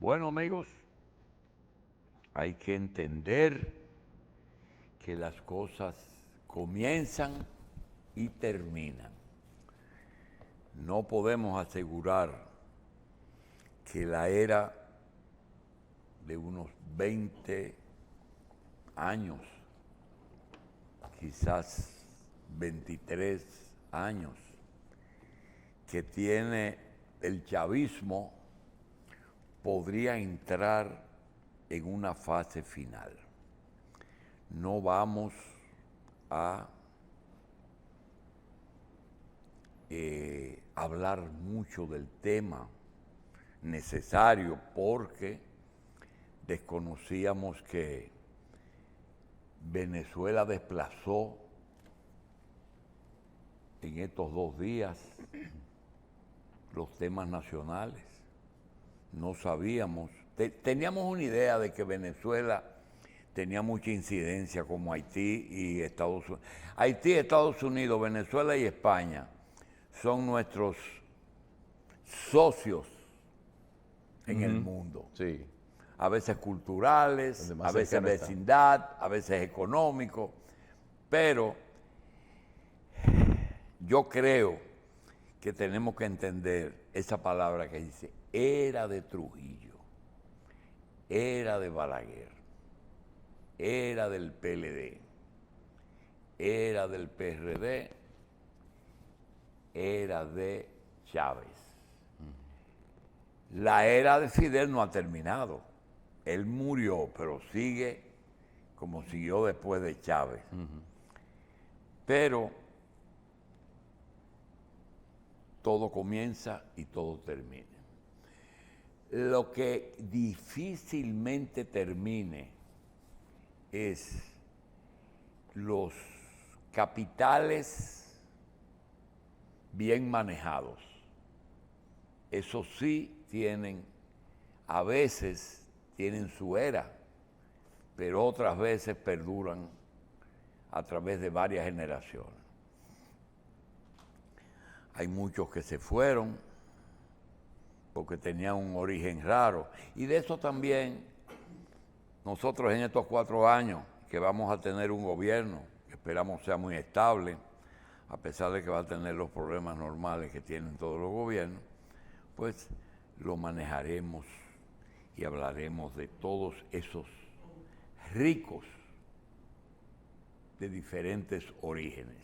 Bueno, amigos, hay que entender que las cosas comienzan y terminan. No podemos asegurar que la era de unos 20 años, quizás 23 años, que tiene el chavismo, podría entrar en una fase final. No vamos a hablar mucho del tema necesario porque desconocíamos que Venezuela desplazó en estos 2 días los temas nacionales. No sabíamos, teníamos una idea de que Venezuela tenía mucha incidencia como Haití y Estados Unidos. Haití, Estados Unidos, Venezuela y España son nuestros socios en el mundo. Sí. A veces culturales, Donde más a veces cercano está. vecindad, a veces económico, pero yo creo que tenemos que entender esa palabra que dice era de Trujillo, era de Balaguer, era del PLD, era del PRD, era de Chávez. La era de Fidel no ha terminado. Él murió, pero sigue como siguió después de Chávez. Pero todo comienza y todo termina. Lo que difícilmente termine es los capitales bien manejados. Eso sí a veces tienen su era, pero otras veces perduran a través de varias generaciones. Hay muchos que se fueron porque tenían un origen raro. Y de eso también nosotros en estos 4 años que vamos a tener un gobierno que esperamos sea muy estable, a pesar de que va a tener los problemas normales que tienen todos los gobiernos, pues lo manejaremos y hablaremos de todos esos ricos de diferentes orígenes.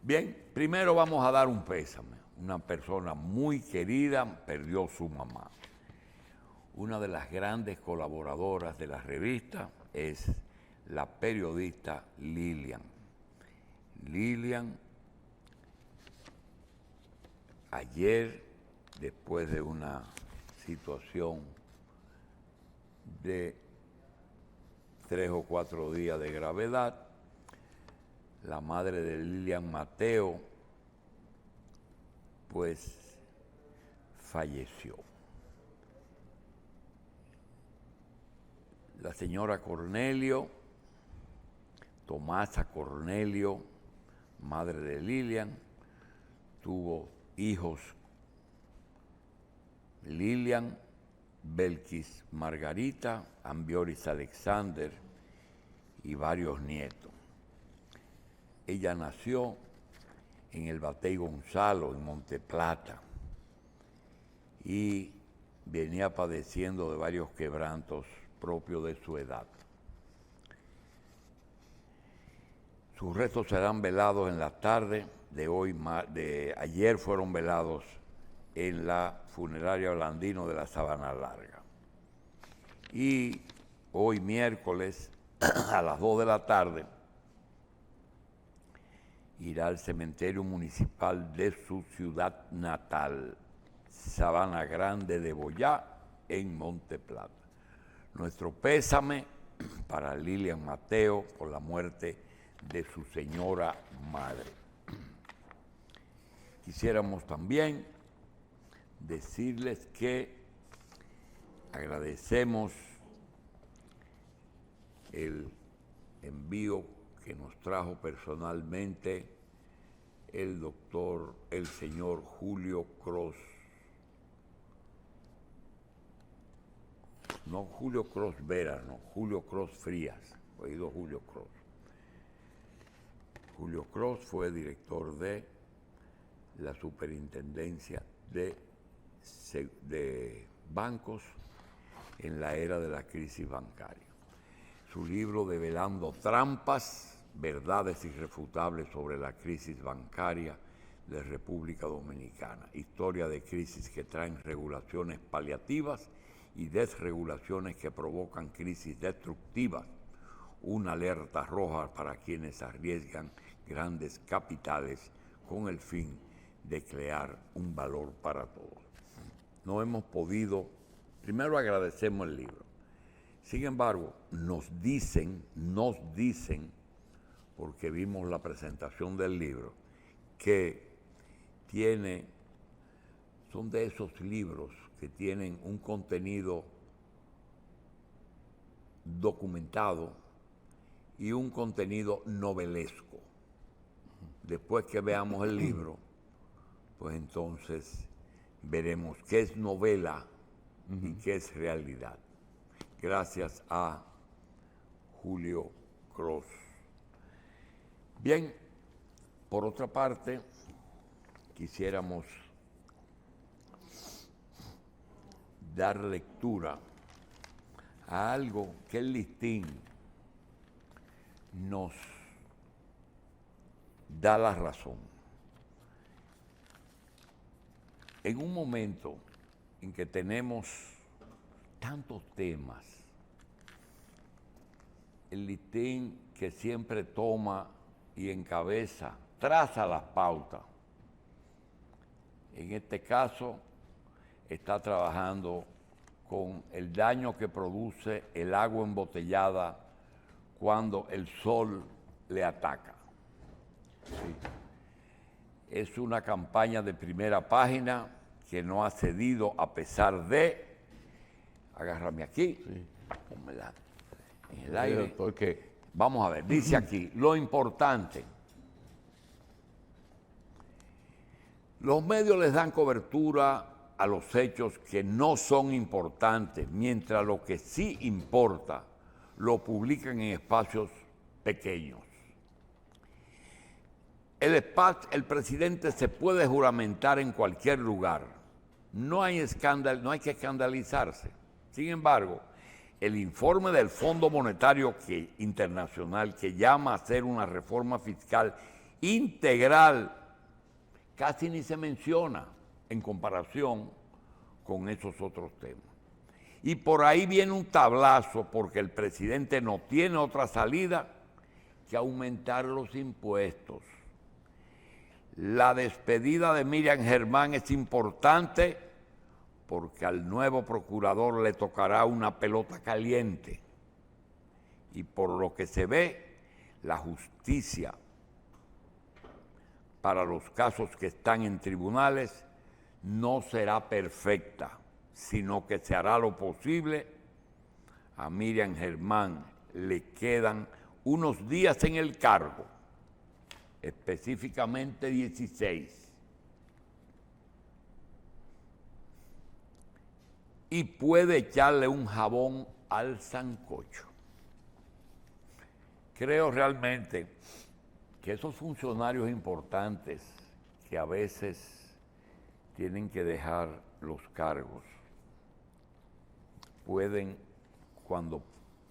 Bien, primero vamos a dar un pésame. Una persona muy querida perdió su mamá. Una de las grandes colaboradoras de la revista es la periodista Lilian. Lilian, ayer, después de una situación de 3 o 4 días de gravedad, la madre de Lilian Mateo, pues falleció. La señora Cornelio, Tomasa Cornelio, madre de Lilian, tuvo hijos Lilian, Belkis Margarita, Ambioris Alexander y varios nietos. Ella nació en el Batey Gonzalo, en Monteplata, y venía padeciendo de varios quebrantos propios de su edad. Sus restos serán velados en la tarde de hoy, de ayer fueron velados en la funeraria Blandino de la Sabana Larga. Y hoy miércoles a las 2 de la tarde irá al cementerio municipal de su ciudad natal, Sabana Grande de Boyá, en Monteplata. Nuestro pésame para Lilian Mateo por la muerte de su señora madre. Quisiéramos también decirles que agradecemos el envío que nos trajo personalmente el señor Julio Cross no Julio Cross Vera, no, Julio Cross Frías, oído Julio Cross. Julio Cross fue director de la Superintendencia de Bancos en la era de la crisis bancaria. Su libro Develando trampas, verdades irrefutables sobre la crisis bancaria de República Dominicana, historia de crisis que traen regulaciones paliativas y desregulaciones que provocan crisis destructivas, una alerta roja para quienes arriesgan grandes capitales con el fin de crear un valor para todos. No hemos podido, primero agradecemos el libro, sin embargo, nos dicen, porque vimos la presentación del libro, que son de esos libros que tienen un contenido documentado y un contenido novelesco. Después que veamos el libro, pues entonces veremos qué es novela y qué es realidad. Gracias a Julio Cross. Bien, por otra parte, quisiéramos dar lectura a algo que el listín nos da la razón. En un momento en que tenemos tantos temas, el listín que siempre toma y encabeza, traza las pautas. En este caso, está trabajando con el daño que produce el agua embotellada cuando el sol le ataca. Sí. Es una campaña de primera página que no ha cedido a pesar de, agárrame aquí, sí, pónmela en el aire, porque vamos a ver, dice aquí, lo importante, los medios les dan cobertura a los hechos que no son importantes, mientras lo que sí importa lo publican en espacios pequeños. El presidente se puede juramentar en cualquier lugar. No hay que escandalizarse. Sin embargo, el informe del Fondo Monetario Internacional que llama a hacer una reforma fiscal integral casi ni se menciona en comparación con esos otros temas. Y por ahí viene un tablazo porque el presidente no tiene otra salida que aumentar los impuestos. La despedida de Miriam Germán es importante porque al nuevo procurador le tocará una pelota caliente. Y por lo que se ve, la justicia para los casos que están en tribunales no será perfecta, sino que se hará lo posible. A Miriam Germán le quedan unos días en el cargo, específicamente 16. Y puede echarle un jabón al sancocho. Creo realmente que esos funcionarios importantes que a veces tienen que dejar los cargos, pueden, cuando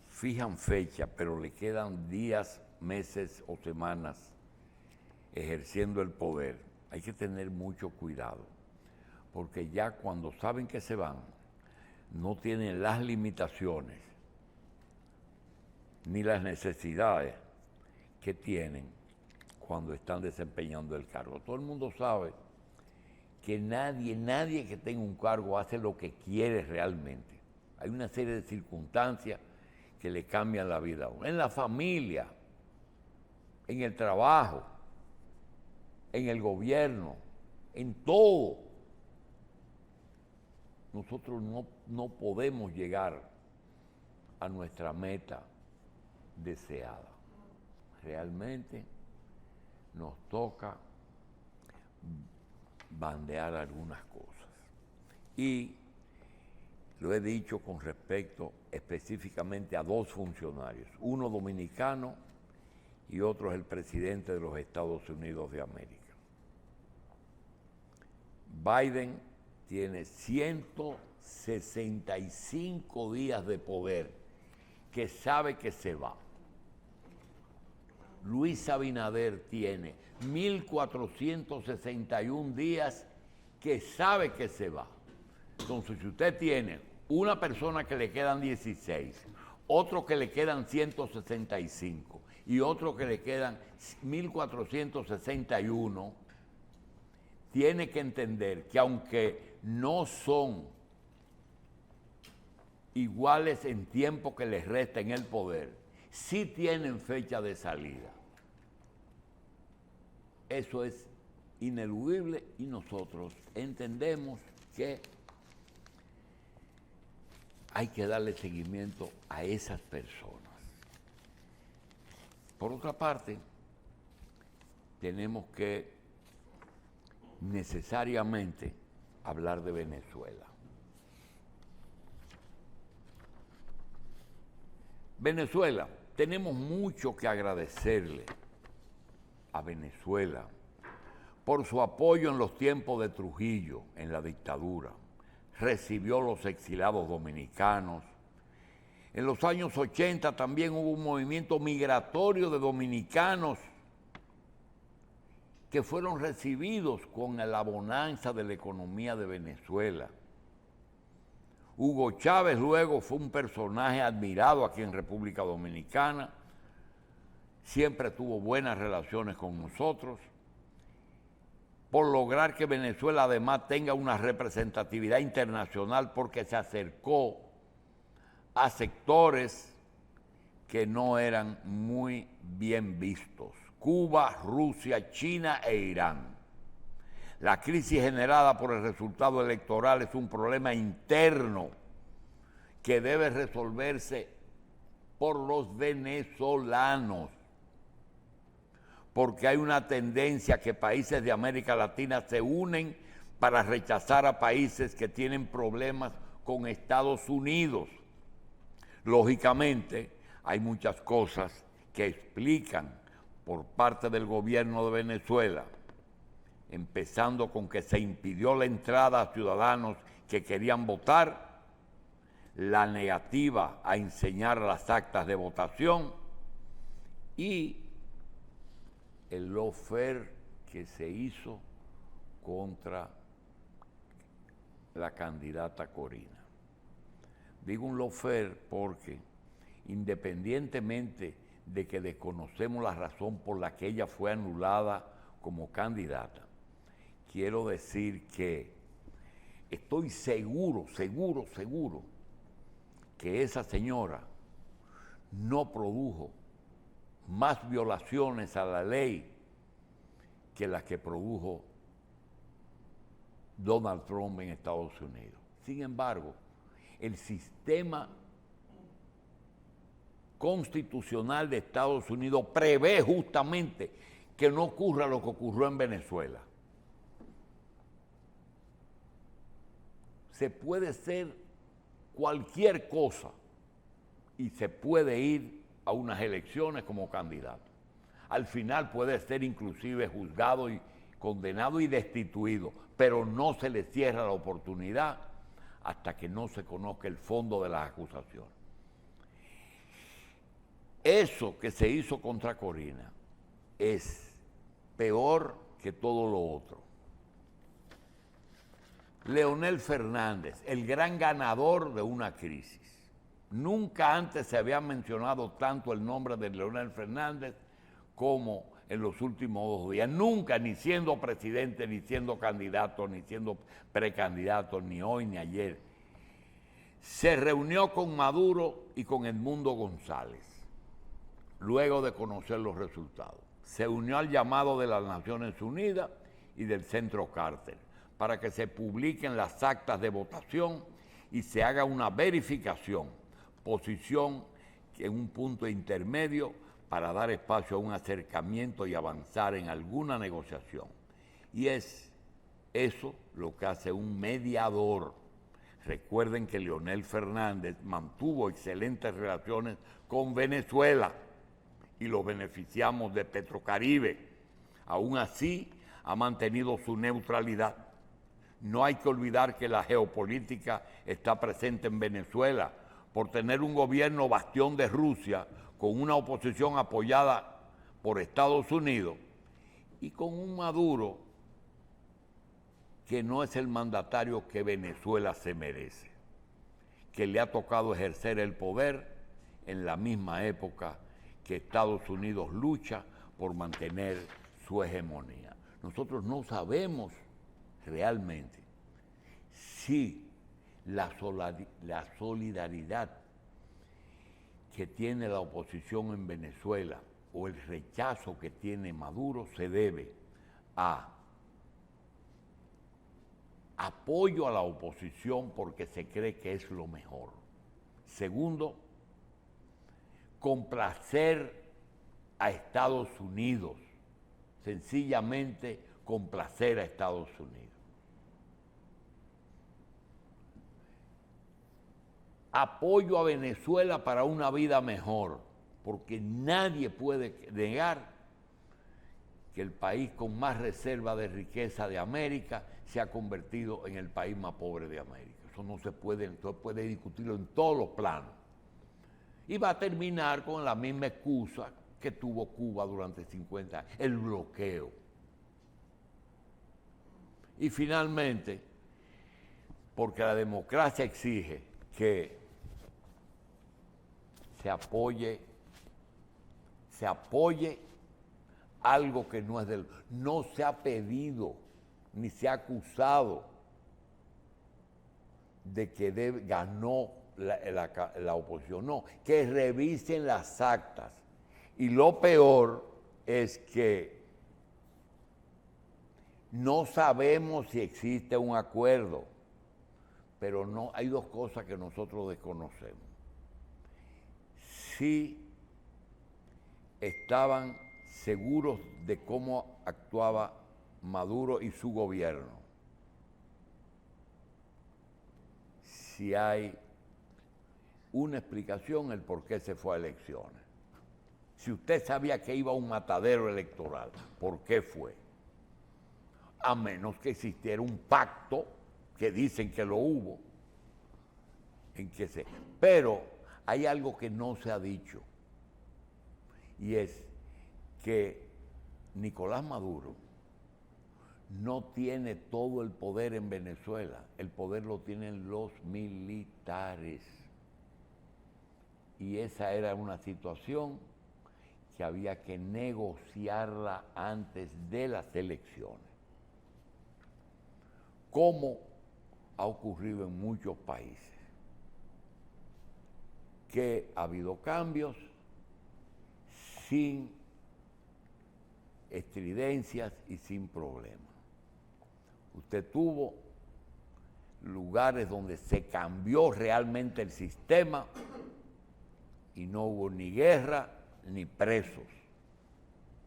fijan fecha, pero le quedan días, meses o semanas ejerciendo el poder, hay que tener mucho cuidado, porque ya cuando saben que se van, no tienen las limitaciones ni las necesidades que tienen cuando están desempeñando el cargo. Todo el mundo sabe que nadie que tenga un cargo hace lo que quiere realmente. Hay una serie de circunstancias que le cambian la vida a uno. En la familia, en el trabajo, en el gobierno, en todo. Nosotros no podemos llegar a nuestra meta deseada. Realmente nos toca bandear algunas cosas. Y lo he dicho con respecto específicamente a dos funcionarios, uno dominicano y otro es el presidente de los Estados Unidos de América. Biden tiene 165 días de poder que sabe que se va. Luis Abinader tiene 1.461 días que sabe que se va. Entonces, si usted tiene una persona que le quedan 16, otro que le quedan 165 y otro que le quedan 1.461, tiene que entender que aunque no son iguales en tiempo que les resta en el poder, sí tienen fecha de salida. Eso es ineludible y nosotros entendemos que hay que darle seguimiento a esas personas. Por otra parte, tenemos que necesariamente hablar de Venezuela. Venezuela, tenemos mucho que agradecerle a Venezuela por su apoyo en los tiempos de Trujillo, en la dictadura. Recibió los exilados dominicanos. En los años 80 también hubo un movimiento migratorio de dominicanos que fueron recibidos con la bonanza de la economía de Venezuela. Hugo Chávez luego fue un personaje admirado aquí en República Dominicana, siempre tuvo buenas relaciones con nosotros, por lograr que Venezuela además tenga una representatividad internacional porque se acercó a sectores que no eran muy bien vistos: Cuba, Rusia, China e Irán. La crisis generada por el resultado electoral es un problema interno que debe resolverse por los venezolanos, porque hay una tendencia que países de América Latina se unen para rechazar a países que tienen problemas con Estados Unidos. Lógicamente, hay muchas cosas que explican por parte del gobierno de Venezuela, empezando con que se impidió la entrada a ciudadanos que querían votar, la negativa a enseñar las actas de votación y el lawfare que se hizo contra la candidata Corina. Digo un lawfare porque independientemente de que desconocemos la razón por la que ella fue anulada como candidata, quiero decir que estoy seguro que esa señora no produjo más violaciones a la ley que las que produjo Donald Trump en Estados Unidos. Sin embargo, el sistema constitucional de Estados Unidos prevé justamente que no ocurra lo que ocurrió en Venezuela. Se puede ser cualquier cosa y se puede ir a unas elecciones como candidato. Al final puede ser inclusive juzgado y condenado y destituido, pero no se le cierra la oportunidad hasta que no se conozca el fondo de las acusaciones. Eso que se hizo contra Corina es peor que todo lo otro. Leonel Fernández, el gran ganador de una crisis. Nunca antes se había mencionado tanto el nombre de Leonel Fernández como en los últimos 2 días. Nunca, ni siendo presidente, ni siendo candidato, ni siendo precandidato, ni hoy ni ayer. Se reunió con Maduro y con Edmundo González, luego de conocer los resultados. Se unió al llamado de las Naciones Unidas y del Centro Carter para que se publiquen las actas de votación y se haga una verificación, posición en un punto intermedio para dar espacio a un acercamiento y avanzar en alguna negociación. Y es eso lo que hace un mediador, Recuerden que Leonel Fernández mantuvo excelentes relaciones con Venezuela y los beneficiamos de Petrocaribe. Aún así, ha mantenido su neutralidad. No hay que olvidar que la geopolítica está presente en Venezuela por tener un gobierno bastión de Rusia con una oposición apoyada por Estados Unidos y con un Maduro que no es el mandatario que Venezuela se merece, que le ha tocado ejercer el poder en la misma época que Estados Unidos lucha por mantener su hegemonía. Nosotros no sabemos realmente si la solidaridad que tiene la oposición en Venezuela o el rechazo que tiene Maduro se debe a apoyo a la oposición porque se cree que es lo mejor. Segundo, complacer a Estados Unidos, sencillamente complacer a Estados Unidos. Apoyo a Venezuela para una vida mejor, porque nadie puede negar que el país con más reserva de riqueza de América se ha convertido en el país más pobre de América. Eso no se puede discutirlo en todos los planos. Y va a terminar con la misma excusa que tuvo Cuba durante 50 años, el bloqueo. Y finalmente, porque la democracia exige que se apoye algo que no es del... No se ha pedido ni se ha acusado de que ganó la oposición. No, que revisen las actas. Y lo peor es que no sabemos si existe un acuerdo, pero no, hay dos cosas que nosotros desconocemos. Si estaban seguros de cómo actuaba Maduro y su gobierno, si hay una explicación el por qué se fue a elecciones. Si usted sabía que iba a un matadero electoral, ¿por qué fue? A menos que existiera un pacto, que dicen que lo hubo, pero hay algo que no se ha dicho, y es que Nicolás Maduro no tiene todo el poder en Venezuela, el poder lo tienen los militares. Y esa era una situación que había que negociarla antes de las elecciones, como ha ocurrido en muchos países, que ha habido cambios sin estridencias y sin problemas. Usted tuvo lugares donde se cambió realmente el sistema y no hubo ni guerra ni presos,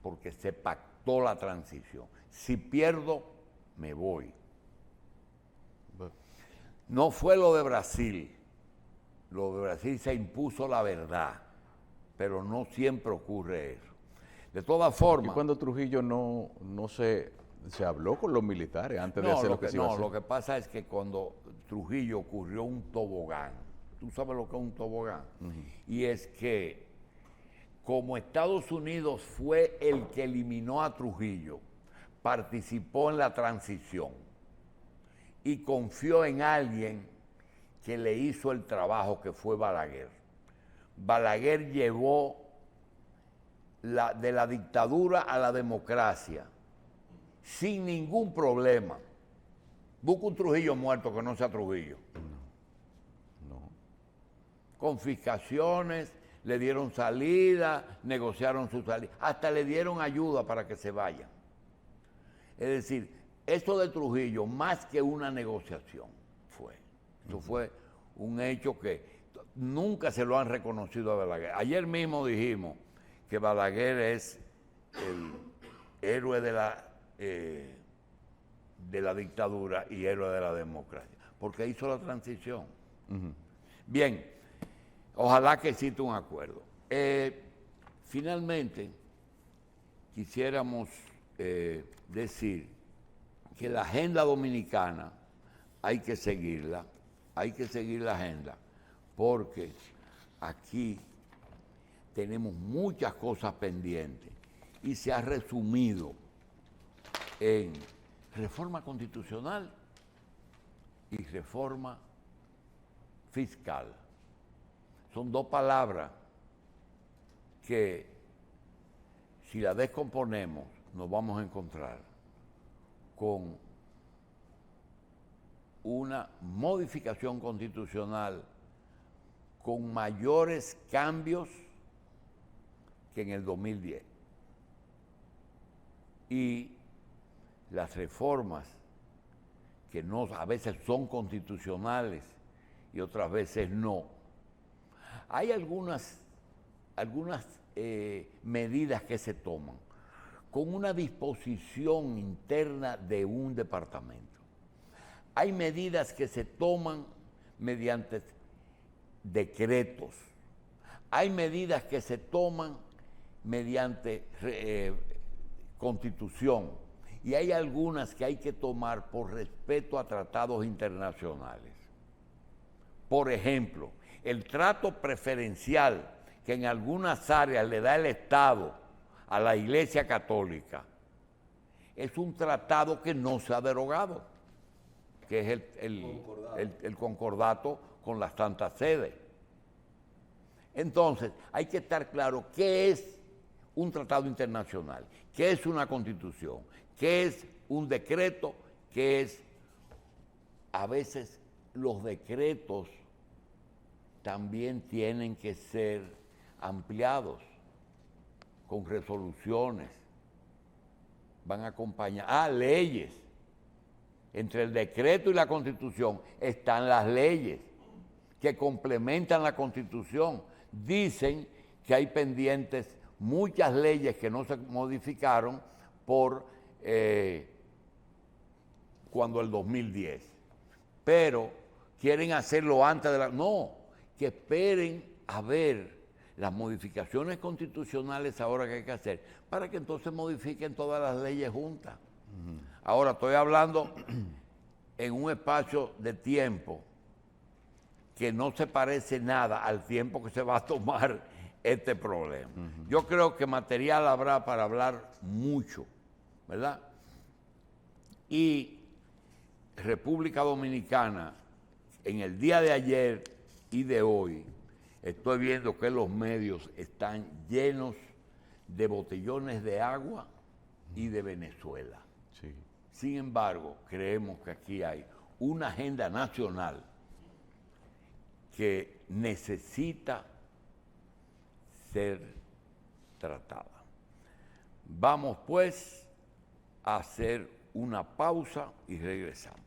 porque se pactó la transición. Si pierdo, me voy. No fue lo de Brasil. Lo de Brasil se impuso la verdad, pero no siempre ocurre eso. De todas formas... ¿Y cuando Trujillo no se habló con los militares antes de hacer lo que se iba a hacer? No, lo que pasa es que cuando Trujillo ocurrió un tobogán. ¿Tú sabes lo que es un tobogán? Y es que como Estados Unidos fue el que eliminó a Trujillo, participó en la transición y confió en alguien que le hizo el trabajo, que fue Balaguer. Balaguer llevó de la dictadura a la democracia sin ningún problema. Busca un Trujillo muerto que no sea Trujillo. No. Confiscaciones, le dieron salida, negociaron su salida, hasta le dieron ayuda para que se vaya. Es decir, esto de Trujillo, más que una negociación, fue. Esto fue un hecho que nunca se lo han reconocido a Balaguer. Ayer mismo dijimos que Balaguer es el héroe de la dictadura y héroe de la democracia. porque hizo la transición. Bien, ojalá que exista un acuerdo. Finalmente, quisiéramos decir que la agenda dominicana hay que seguir la agenda, porque aquí tenemos muchas cosas pendientes y se ha resumido en reforma constitucional y reforma fiscal. Son dos palabras que si las descomponemos nos vamos a encontrar con una modificación constitucional con mayores cambios que en el 2010. Y las reformas que no, a veces son constitucionales y otras veces no. Hay algunas medidas que se toman con una disposición interna de un departamento. Hay medidas que se toman mediante decretos. Hay medidas que se toman mediante constitución. Y hay algunas que hay que tomar por respeto a tratados internacionales. Por ejemplo, el trato preferencial que en algunas áreas le da el Estado a la Iglesia Católica es un tratado que no se ha derogado, que es el concordato con las Santas Sedes. Entonces, hay que estar claro qué es un tratado internacional, qué es una constitución, qué es un decreto, qué es... A veces los decretos también tienen que ser ampliados con resoluciones, van a acompañar, leyes. Entre el decreto y la Constitución están las leyes que complementan la Constitución. Dicen que hay pendientes muchas leyes que no se modificaron por cuando el 2010, pero quieren hacerlo antes de la... No, que esperen a ver las modificaciones constitucionales ahora que hay que hacer, para que entonces modifiquen todas las leyes juntas. Ahora estoy hablando en un espacio de tiempo que no se parece nada al tiempo que se va a tomar este problema. Yo creo que material habrá para hablar mucho, ¿verdad? Y República Dominicana, en el día de ayer y de hoy, estoy viendo que los medios están llenos de botellones de agua y de Venezuela. Sí. Sin embargo, creemos que aquí hay una agenda nacional que necesita ser tratada. Vamos pues a hacer una pausa y regresamos.